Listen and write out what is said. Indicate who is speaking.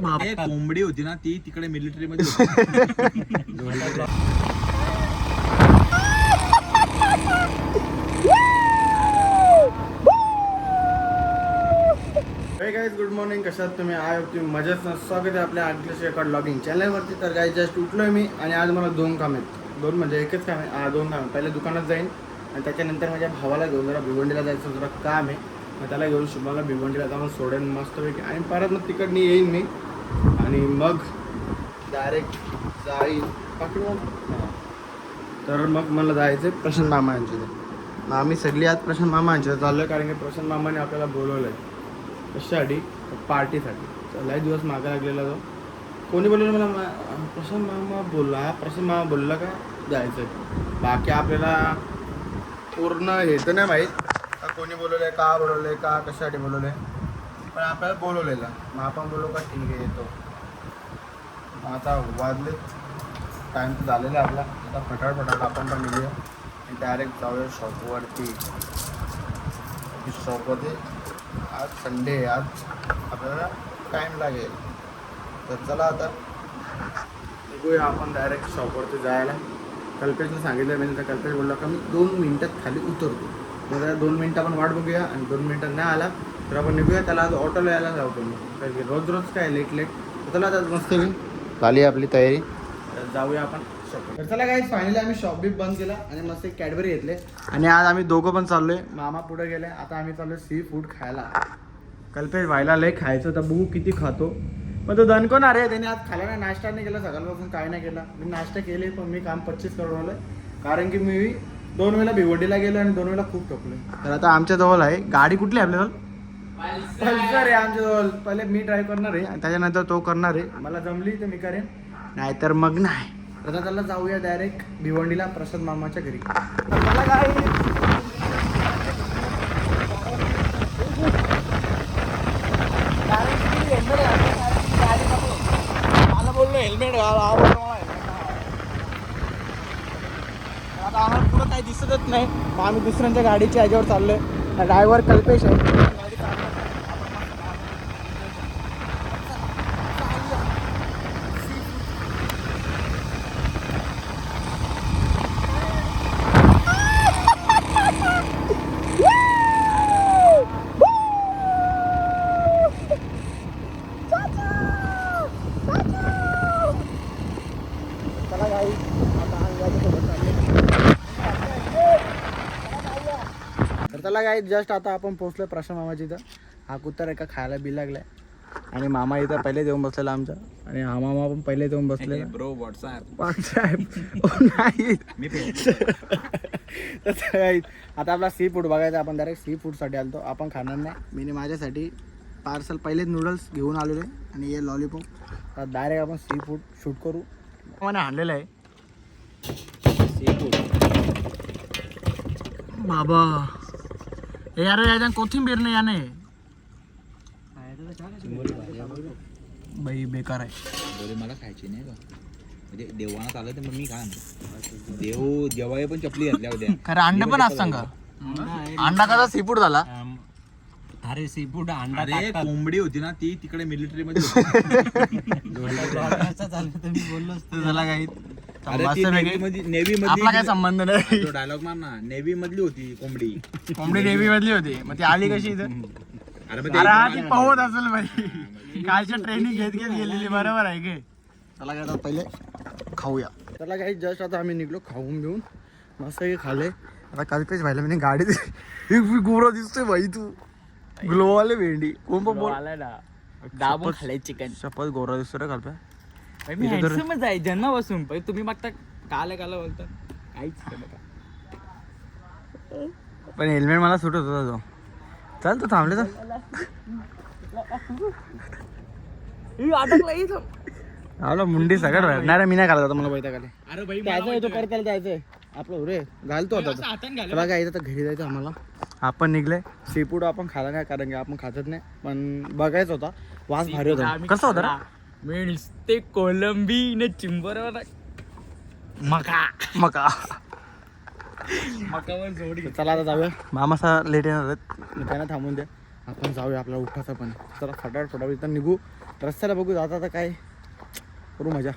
Speaker 1: कोंबडी होती ना ती तिकडे मिलिटरी मध्ये
Speaker 2: गुड मॉर्निंग. कशात तुम्ही आय तुम्ही मजेत ना. स्वागत आहे आपल्या आजच्या एका ब्लॉगिंग चॅनलवरती. तर काही जस्ट उठलोय मी आणि आज मला दोन काम आहेत. दोन म्हणजे एकच काम आहे. दोन काम. पहिले दुकानात जाईन आणि त्याच्यानंतर माझ्या भावाला घेऊन जरा भिवंडीला जायचं जरा काम आहे. मग त्याला घेऊन शुभाला भिवंडीला जाऊन सोडेन मस्तपैकी आणि परत मग तिकडनी येईन मी आणि मग डायरेक्ट जाईन पाठवून. तर मग मला जायचं प्रशांत मामा यांच्या. मग आम्ही सगळी आज प्रशांत मामा यांच्या चाललो आहे कारण की प्रशांत मामाने आपल्याला बोलवलं आहे. कशासाठी? पार्टीसाठी. तर लई दिवस मागा लागलेला तो. कोणी बोललं मला प्रशांत मामा बोलला का जायचं आहे. बाकी आपल्याला पूर्ण हे तर नाही माहीत का कोणी बोलवलं आहे, का बोलवलं आहे, का कशासाठी बोलवलं आहे, पण आपल्याला बोलवलेलं. मग आपण बोलू का ठीक आहे येतो. आता वाजले टाईम तर झालेला आपला. आता फटाफट आपण पण निघूया आणि डायरेक्ट जाऊया शॉपवरती. शॉपवरती आज संडे आहे. आज आपल्याला टाईम लागेल. तर चला आता निघूया आपण डायरेक्ट शॉपवरती जायला. कल्पेशने सांगितलं मी. तर कल्पेश बोलला का मी 2 मिनटात खाली उतरतो. मग त्याला 2 मिनटं आपण वाट बघूया आणि 2 मिनटात नाही आला तर आपण निघूया. त्याला आज ऑटोला यायला जाऊ मी कारण की रोज काय लेट तर चला आता मस्त मी झाली आपली तयारी. तर जाऊया आपण शॉप. तर चला काही फायनली आम्ही शॉप बी बंद केला आणि मस्त एक कॅडबरी घेतले आणि आज आम्ही दोघं पण चाललोय. मामा पुढे गेले. आता आम्ही चाललोय सी फूड खायला. कल्पेश व्हायला लय खायचं तर बघू किती खातो. मग तो दणकोणार आहे. त्याने आज खाला नाही. नाश्ता नाही केला सकाळपासून. काय नाही केला. मी नाश्ता केले पण मी काम 25 करून आलोय कारण की मी 2 वेळेला भिवंडीला गेलो आणि 2 वेळेला खूप थकलोय. तर आता आमच्या जवळ आहे गाडी. कुठली आपल्याजवळ? पल्सर आहे आमच्याजवळ. पहिले मी ड्राईव्ह करणार आहे आणि त्याच्यानंतर तो करणार आहे. मला जमली तर मी करेन नाहीतर मग नाही. आता त्याला जाऊया डायरेक्ट भिवंडीला प्रसाद मामाच्या घरी. मला काय मला बोललो हेल्मेट घाल. आता आम्हाला पुढं काही दिसतच नाही. मग आम्ही दुसऱ्यांच्या गाडीच्या ह्याच्यावर चाललोय. ड्रायव्हर कल्पेश आहे. तर त्याला काय जस्ट आता आपण पोहोचलोय प्रशांत मामाची इथं. हा कुत्तर एका खायला बी लागलाय आणि मामा इथं पहिले येऊन बसलेला आमच्या आणि हा मामा पण पहिले येऊन बसले.
Speaker 1: ब्रो व्हॉट्सअप
Speaker 2: नाही आता आपला सी फूड बघायचा. आपण डायरेक्ट सी फूडसाठी आलतो. आपण खाणार नाही. मी माझ्यासाठी पार्सल पहिले नूडल्स घेऊन आलेलो आहे आणि हे लॉलीपॉप. तर डायरेक्ट आपण सी फूड शूट करू. मला आणलेलं आहे सी फूड. बाबा हे यार याच्या कोथिंबीर नाही याने बाई बेकार आहे.
Speaker 1: मला खायची नाही का म्हणजे देवानात आलं तर मग मी खा. देव जेव्हा पण चपली घातल्या होत्या.
Speaker 2: खरं अंडा पण असतं का? अंडा कसा सी फूड झाला?
Speaker 3: अरे सी फूड अंडा.
Speaker 1: अरे कोंबडी होती ना ती तिकडे मिलिटरी मध्ये
Speaker 3: बोललो
Speaker 2: झाला काही.
Speaker 1: नेव्ही
Speaker 2: आपला काय संबंध नाही.
Speaker 1: तो डायलॉग मार ना. नेव्ही मधली होती कोंबडी.
Speaker 2: कोंबडी नेव्ही मधली होती. मग ती आली कशी इथं?
Speaker 1: अरे
Speaker 2: ती पाहत असेल बाई. कालच्या ट्रेनिंग घेत गेलेली. बरोबर आहे की. चला काय पहिले खाऊया. त्याला काही जस्ट आता आम्ही निघलो खाऊन घेऊन मस्त काही खाले. आता कल्पेश व्हायला म्हणजे गाडीत गोरा दिसतोय भाई. तू ग्लोवाले भेंडी कोण पण बोल
Speaker 3: दाबून खाल्लाय चिकन.
Speaker 2: शपथ गोरा दिसतो रे कल्पे.
Speaker 3: मी हँडसमच आहे जन्मापासून. पण तुम्ही बघता काला बोलता काहीच
Speaker 2: पण हेल्मेट मला सुटत होता तो. चल तू थांबले तर आपला मुंडी सगळं नाही. मी नाही घालत आता. मला बैठा खाली.
Speaker 3: अरे भाई
Speaker 2: जायचं तो करताना जायचंय आपलं रे घालतो आता. तुला काय तर घरी जायचं आम्हाला. आपण निघले. सी फूड आपण खाला नाही कारण की आपण खातच नाही. पण बघायचं होता. वास भारी होता. कसं होता?
Speaker 3: मीन्स ते कोलंबी न चिंबरवर मका
Speaker 2: मकावर जोडी. चला आता जाऊया. मामासा लेट येणार आहेत. त्यांना थांबून द्या. आपण जाऊया आपला उठाचा पण. चला फटाफट इथं निघू. रस्त्याला बघू जाता आता काय करू मजा.